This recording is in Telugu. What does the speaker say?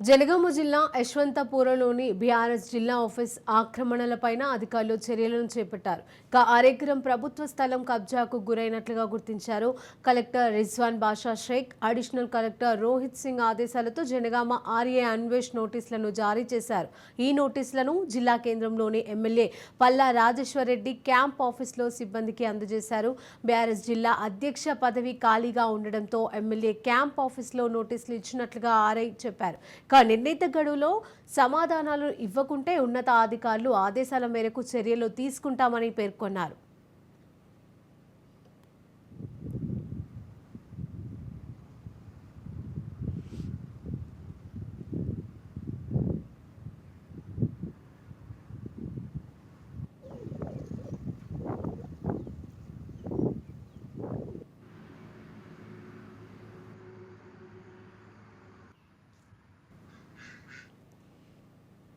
జనగామ జిల్లా యశ్వంతపురంలోని బీఆర్ఎస్ జిల్లా ఆఫీస్ ఆక్రమణలపైన అధికారులు చర్యలను చేపట్టారు. అరెకరం ప్రభుత్వ స్థలం కబ్జాకు గురైనట్లుగా గుర్తించారు. కలెక్టర్ రిజ్వాన్ బాషా షేక్, అడిషనల్ కలెక్టర్ రోహిత్ సింగ్ ఆదేశాలతో జనగామ ఆర్ఏ అన్వేష్ నోటీసులను జారీ చేశారు. ఈ నోటీసులను జిల్లా కేంద్రంలోని ఎమ్మెల్యే పల్లా రాజేశ్వర్ రెడ్డి క్యాంప్ ఆఫీసులో సిబ్బందికి అందజేశారు. బీఆర్ఎస్ జిల్లా అధ్యక్ష పదవి ఖాళీగా ఉండడంతో ఎమ్మెల్యే క్యాంప్ ఆఫీసులో నోటీసులు ఇచ్చినట్లుగా ఆర్ఐ చెప్పారు. నిర్ణీత గడువులో సమాధానాలు ఇవ్వకుంటే ఉన్నతాధికారులు ఆదేశాల మేరకు చర్యలు తీసుకుంటామని పేర్కొన్నారు.